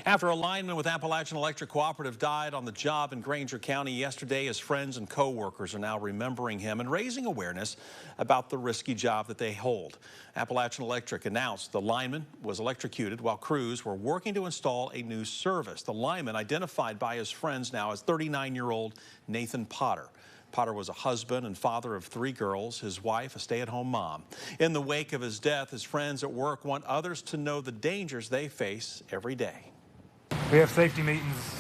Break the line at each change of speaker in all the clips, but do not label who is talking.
After a lineman with Appalachian Electric Cooperative died on the job in Granger County yesterday, his friends and co-workers are now remembering him and raising awareness about the risky job that they hold. Appalachian Electric announced the lineman was electrocuted while crews were working to install a new service. The lineman, identified by his friends now as 39-year-old Nathan Potter. Potter was a husband and father of 3 girls, his wife a stay-at-home mom. In the wake of his death, his friends at work want others to know the dangers they face every day.
We have safety meetings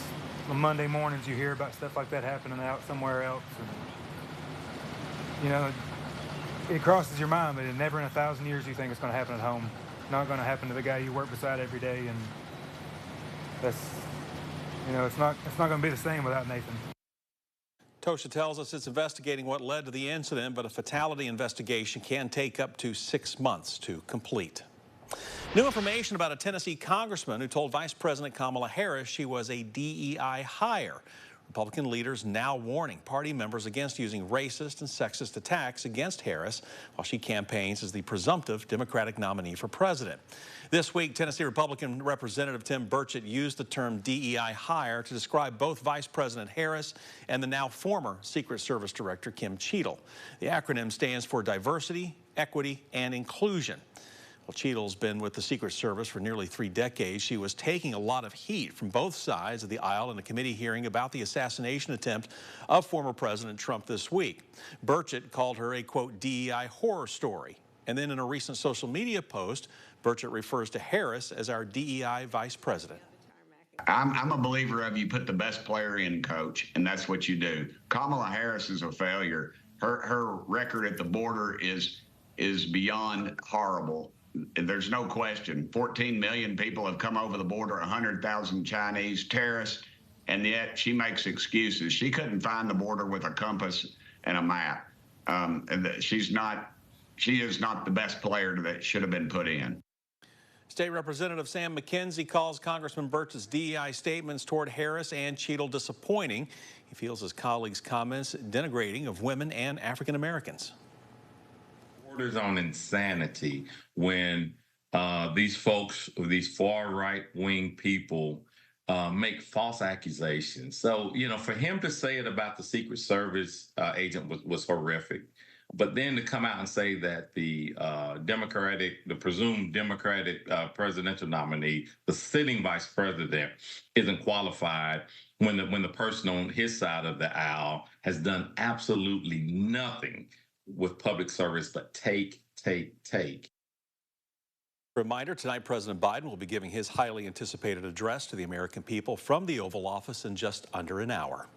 on Monday mornings. You hear about stuff like that happening out somewhere else. And, you know, it crosses your mind, but never in 1,000 years you think it's going to happen at home. Not going to happen to the guy you work beside every day, and that's, you know, it's not going to be the same without Nathan.
Tosha tells us it's investigating what led to the incident, but a fatality investigation can take up to 6 months to complete. New information about a Tennessee congressman who told Vice President Kamala Harris she was a DEI hire. Republican leaders now warning party members against using racist and sexist attacks against Harris while she campaigns as the presumptive Democratic nominee for president. This week, Tennessee Republican Representative Tim Burchett used the term DEI hire to describe both Vice President Harris and the now former Secret Service Director Kim Cheadle. The acronym stands for Diversity, Equity, and Inclusion. Well, Cheadle's been with the Secret Service for nearly 3 decades. She was taking a lot of heat from both sides of the aisle in a committee hearing about the assassination attempt of former President Trump this week. Burchett called her a, quote, DEI horror story. And then in a recent social media post, Burchett refers to Harris as our DEI vice president.
I'm a believer of you put the best player in, coach, and that's what you do. Kamala Harris is a failure. Her record at the border is beyond horrible. There's no question. 14 million people have come over the border, 100,000 Chinese terrorists, and yet she makes excuses. She couldn't find the border with a compass and a map. She is not the best player that should have been put in.
State Representative Sam McKenzie calls Congressman Burchett's DEI statements toward Harris and Cheadle disappointing. He feels his colleagues' comments denigrating of women and African Americans.
Borders on insanity when these folks, these far right-wing people, make false accusations. So, you know, for him to say it about the Secret Service agent was horrific. But then to come out and say that the presumed Democratic presidential nominee, the sitting vice president, isn't qualified when the person on his side of the aisle has done absolutely nothing with public service but take.
Reminder, tonight President Biden will be giving his highly anticipated address to the American people from the Oval Office in just under an hour.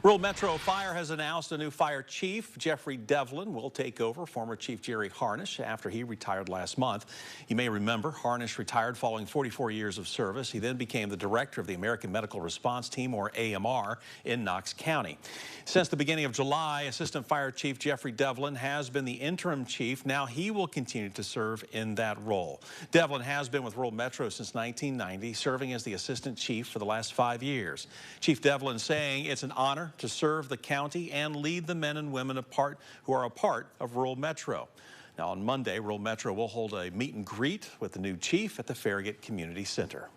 Rural Metro Fire has announced a new fire chief. Jeffrey Devlin will take over former Chief Jerry Harnish after he retired last month. You may remember Harnish retired following 44 years of service. He then became the director of the American Medical Response Team, or AMR, in Knox County. Since the beginning of July, Assistant Fire Chief Jeffrey Devlin has been the interim chief. Now he will continue to serve in that role. Devlin has been with Rural Metro since 1990, serving as the assistant chief for the last 5 years. Chief Devlin saying it's an honor to serve the county and lead the men and women who are a part of Rural Metro. Now on Monday, Rural Metro will hold a meet and greet with the new chief at the Farragut Community Center.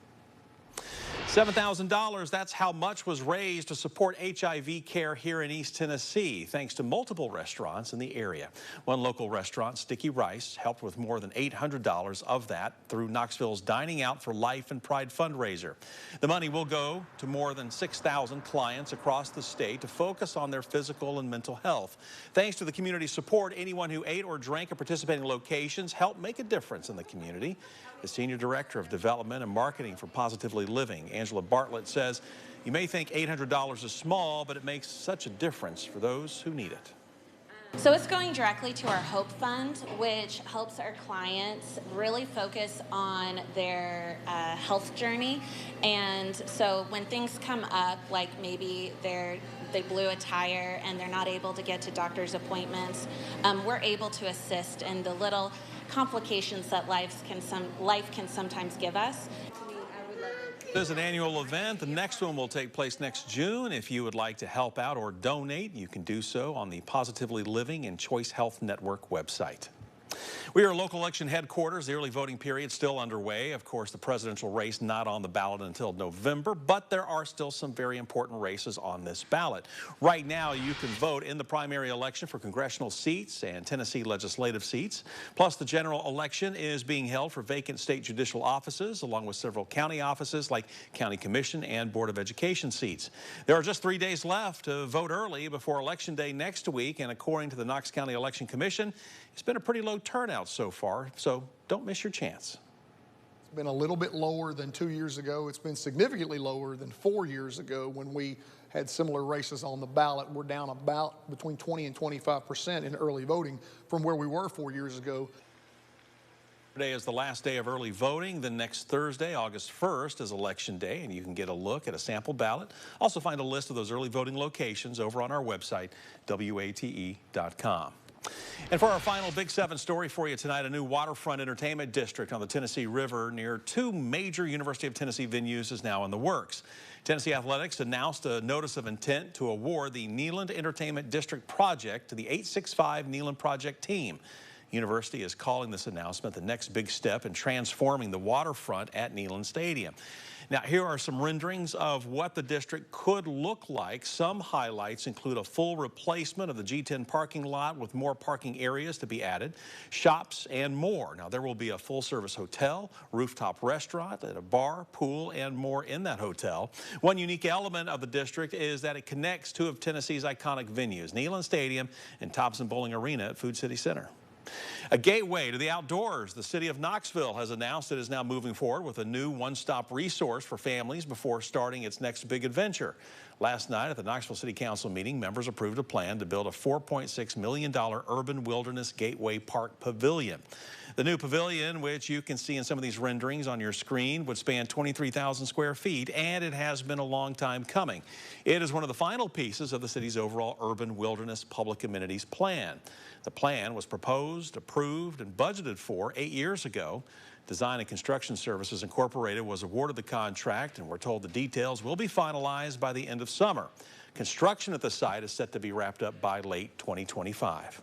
$7,000, that's how much was raised to support HIV care here in East Tennessee, thanks to multiple restaurants in the area. One local restaurant, Sticky Rice, helped with more than $800 of that through Knoxville's Dining Out for Life and Pride fundraiser. The money will go to more than 6,000 clients across the state to focus on their physical and mental health. Thanks to the community support, anyone who ate or drank at participating locations helped make a difference in the community. The Senior Director of Development and Marketing for Positively Living, Angela Bartlett, says, you may think $800 is small, but it makes such a difference for those who need it.
So it's going directly to our Hope Fund, which helps our clients really focus on their health journey. And so when things come up, like maybe they blew a tire and they're not able to get to doctor's appointments, we're able to assist in the little complications that life can sometimes give us.
This is an annual event. The next one will take place next June. If you would like to help out or donate, you can do so on the Positively Living and Choice Health Network website. We are local election headquarters. The early voting period still underway. Of course, the presidential race not on the ballot until November, but there are still some very important races on this ballot. Right now, you can vote in the primary election for congressional seats and Tennessee legislative seats. Plus, the general election is being held for vacant state judicial offices, along with several county offices like County Commission and Board of Education seats. There are just 3 days left to vote early before Election Day next week, and according to the Knox County Election Commission, it's been a pretty low turnout so far, so don't miss your chance.
It's been a little bit lower than 2 years ago. It's been significantly lower than 4 years ago when we had similar races on the ballot. We're down about between 20 and 25% in early voting from where we were 4 years ago.
Today is the last day of early voting. Then next Thursday, August 1st, is Election Day, and you can get a look at a sample ballot. Also find a list of those early voting locations over on our website, WATE.com. And for our final Big 7 story for you tonight, a new waterfront entertainment district on the Tennessee River near two major University of Tennessee venues is now in the works. Tennessee Athletics announced a notice of intent to award the Neyland Entertainment District project to the 865 Neyland Project team. University is calling this announcement the next big step in transforming the waterfront at Neyland Stadium. Now, here are some renderings of what the district could look like. Some highlights include a full replacement of the G10 parking lot with more parking areas to be added, shops, and more. Now, there will be a full-service hotel, rooftop restaurant, and a bar, pool, and more in that hotel. One unique element of the district is that it connects two of Tennessee's iconic venues, Neyland Stadium and Thompson Bowling Arena at Food City Center. A gateway to the outdoors. The city of Knoxville has announced it is now moving forward with a new one-stop resource for families before starting its next big adventure. Last night at the Knoxville City Council meeting, members approved a plan to build a $4.6 million urban wilderness gateway park pavilion. The new pavilion, which you can see in some of these renderings on your screen, would span 23,000 square feet, and it has been a long time coming. It is one of the final pieces of the city's overall urban wilderness public amenities plan. The plan was proposed, approved, and budgeted for 8 years ago. Design and Construction Services Incorporated was awarded the contract, and we're told the details will be finalized by the end of summer. Construction at the site is set to be wrapped up by late 2025.